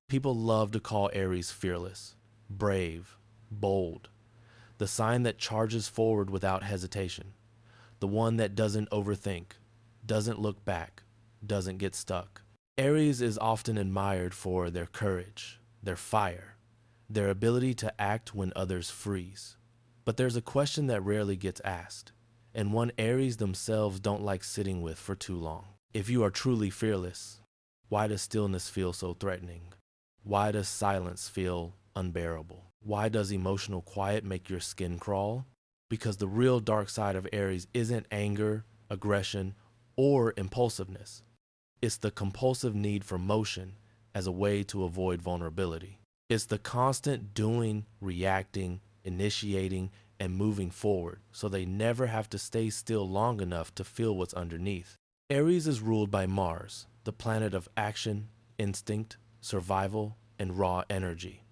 People love to call Aries fearless, brave, bold, the sign that charges forward without hesitation, the one that doesn't overthink, doesn't look back, doesn't get stuck. Aries is often admired for their courage, their fire, their ability to act when others freeze. But there's a question that rarely gets asked, and one Aries themselves don't like sitting with for too long. If you are truly fearless, why does stillness feel so threatening? Why does silence feel unbearable? Why does emotional quiet make your skin crawl? Because the real dark side of Aries isn't anger, aggression, or impulsiveness. It's the compulsive need for motion as a way to avoid vulnerability. It's the constant doing, reacting, initiating, and moving forward so they never have to stay still long enough to feel what's underneath. Aries is ruled by Mars, the planet of action, instinct, survival, and raw energy.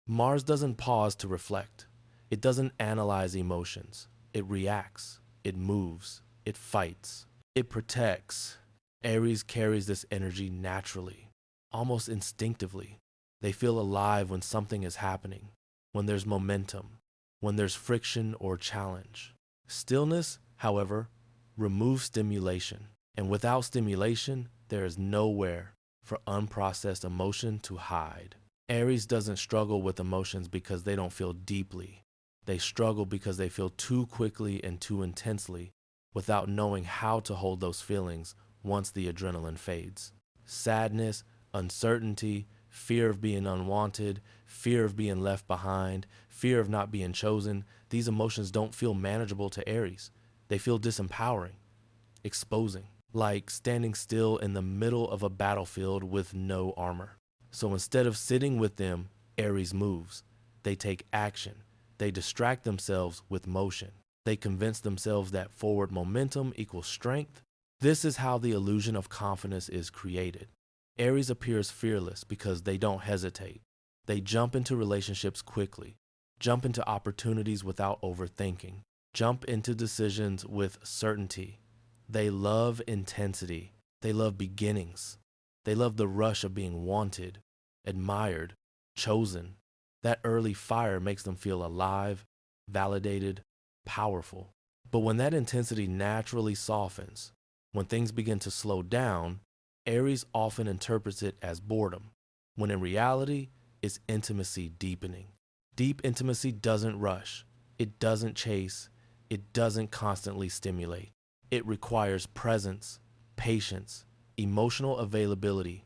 Mars doesn't pause to reflect. It doesn't analyze emotions. It reacts. It moves. It fights. It protects. Aries carries this energy naturally, almost instinctively. They feel alive when something is happening, when there's momentum, when there's friction or challenge. Stillness, however, removes stimulation. And without stimulation, there is nowhere for unprocessed emotion to hide. Aries doesn't struggle with emotions because they don't feel deeply. They struggle because they feel too quickly and too intensely without knowing how to hold those feelings once the adrenaline fades. Sadness, uncertainty, fear of being unwanted, fear of being left behind, fear of not being chosen, these emotions don't feel manageable to Aries. They feel disempowering, exposing, like standing still in the middle of a battlefield with no armor. So instead of sitting with them, Aries moves. They take action. They distract themselves with motion. They convince themselves that forward momentum equals strength. This is how the illusion of confidence is created. Aries appears fearless because they don't hesitate. They jump into relationships quickly, jump into opportunities without overthinking, jump into decisions with certainty. They love intensity. They love beginnings. They love the rush of being wanted, admired, chosen. That early fire makes them feel alive, validated, powerful. But when that intensity naturally softens, when things begin to slow down, Aries often interprets it as boredom, when in reality, it's intimacy deepening. Deep intimacy doesn't rush. It doesn't chase. It doesn't constantly stimulate. It requires presence, patience, emotional availability,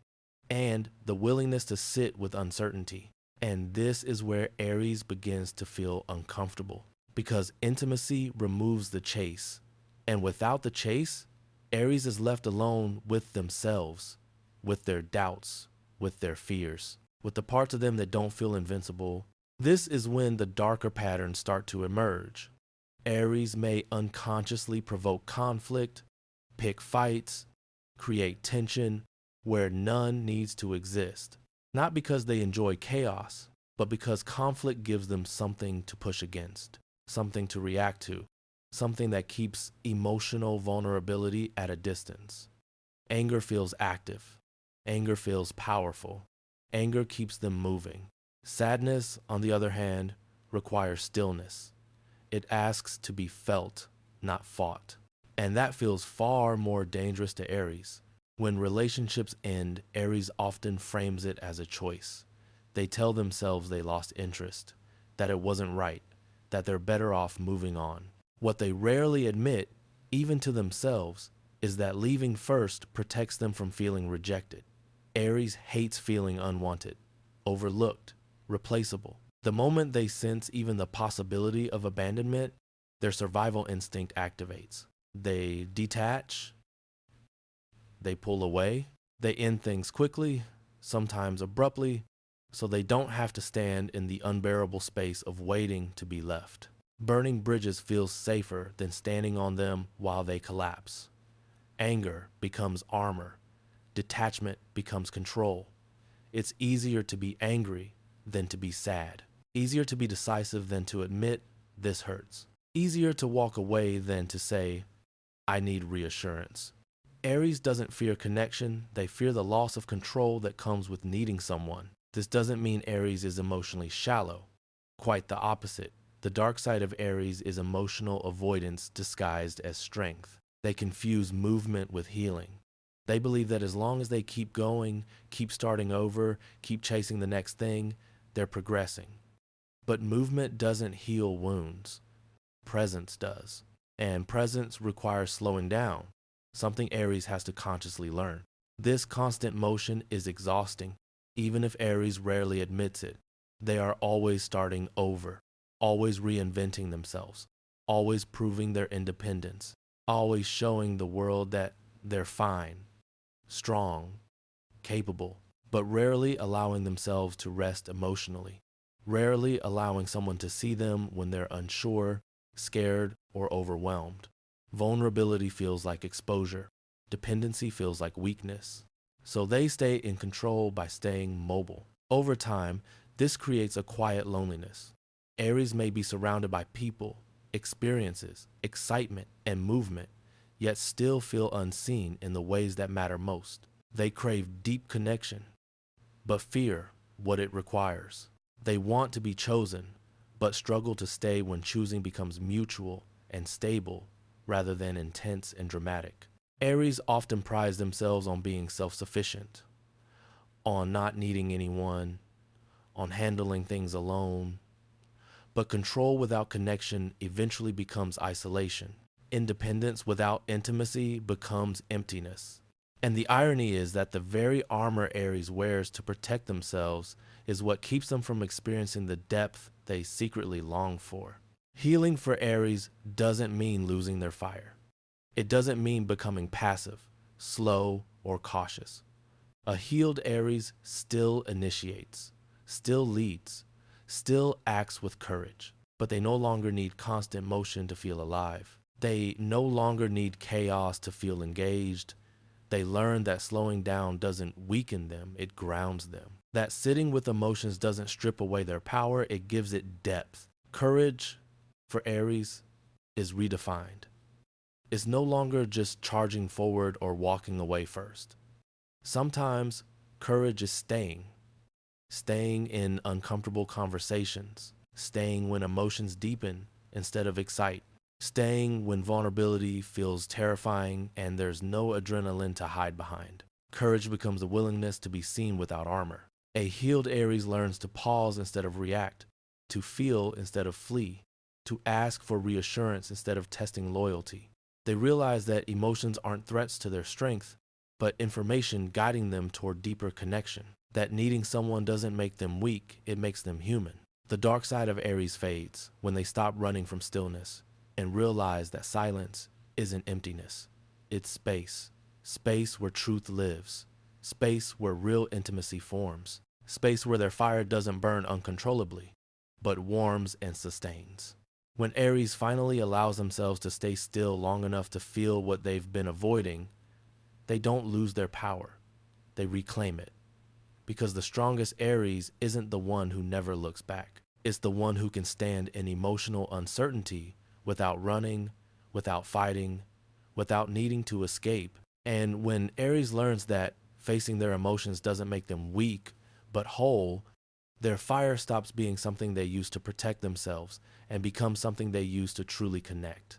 and the willingness to sit with uncertainty. And this is where Aries begins to feel uncomfortable because intimacy removes the chase. And without the chase, Aries is left alone with themselves, with their doubts, with their fears, with the parts of them that don't feel invincible. This is when the darker patterns start to emerge. Aries may unconsciously provoke conflict, pick fights, create tension where none needs to exist. Not because they enjoy chaos, but because conflict gives them something to push against, something to react to, something that keeps emotional vulnerability at a distance. Anger feels active. Anger feels powerful. Anger keeps them moving. Sadness, on the other hand, requires stillness. It asks to be felt, not fought. And that feels far more dangerous to Aries. When relationships end, Aries often frames it as a choice. They tell themselves they lost interest, that it wasn't right, that they're better off moving on. What they rarely admit, even to themselves, is that leaving first protects them from feeling rejected. Aries hates feeling unwanted, overlooked, replaceable. The moment they sense even the possibility of abandonment, their survival instinct activates. They detach, they pull away, they end things quickly, sometimes abruptly, so they don't have to stand in the unbearable space of waiting to be left. Burning bridges feels safer than standing on them while they collapse. Anger becomes armor. Detachment becomes control. It's easier to be angry than to be sad. Easier to be decisive than to admit this hurts. Easier to walk away than to say, I need reassurance. Aries doesn't fear connection, they fear the loss of control that comes with needing someone. This doesn't mean Aries is emotionally shallow. Quite the opposite. The dark side of Aries is emotional avoidance disguised as strength. They confuse movement with healing. They believe that as long as they keep going, keep starting over, keep chasing the next thing, they're progressing. But movement doesn't heal wounds. Presence does. And presence requires slowing down, something Aries has to consciously learn. This constant motion is exhausting, even if Aries rarely admits it. They are always starting over, always reinventing themselves, always proving their independence, always showing the world that they're fine, strong, capable, but rarely allowing themselves to rest emotionally, rarely allowing someone to see them when they're unsure, scared, or overwhelmed. Vulnerability feels like exposure. Dependency feels like weakness. So they stay in control by staying mobile. Over time, this creates a quiet loneliness. Aries may be surrounded by people, experiences, excitement, and movement, yet still feel unseen in the ways that matter most. They crave deep connection, but fear what it requires. They want to be chosen, but struggle to stay when choosing becomes mutual and stable rather than intense and dramatic. Aries often prides themselves on being self-sufficient, on not needing anyone, on handling things alone. But control without connection eventually becomes isolation. Independence without intimacy becomes emptiness. And the irony is that the very armor Aries wears to protect themselves is what keeps them from experiencing the depth they secretly long for. Healing for Aries doesn't mean losing their fire. It doesn't mean becoming passive, slow, or cautious. A healed Aries still initiates, still leads, still acts with courage, but they no longer need constant motion to feel alive. They no longer need chaos to feel engaged. They learn that slowing down doesn't weaken them, it grounds them. That sitting with emotions doesn't strip away their power, it gives it depth. Courage for Aries is redefined. It's no longer just charging forward or walking away first. Sometimes courage is staying in uncomfortable conversations, staying when emotions deepen instead of excite, staying when vulnerability feels terrifying and there's no adrenaline to hide behind. Courage becomes a willingness to be seen without armor. A healed Aries learns to pause instead of react, to feel instead of flee, to ask for reassurance instead of testing loyalty. They realize that emotions aren't threats to their strength, but information guiding them toward deeper connection. That needing someone doesn't make them weak, it makes them human. The dark side of Aries fades when they stop running from stillness and realize that silence isn't emptiness. It's space. Space where truth lives. Space where real intimacy forms. Space where their fire doesn't burn uncontrollably, but warms and sustains. When Aries finally allows themselves to stay still long enough to feel what they've been avoiding, they don't lose their power. They reclaim it. Because the strongest Aries isn't the one who never looks back. It's the one who can stand in emotional uncertainty without running, without fighting, without needing to escape. And when Aries learns that facing their emotions doesn't make them weak, but whole, their fire stops being something they use to protect themselves and becomes something they use to truly connect.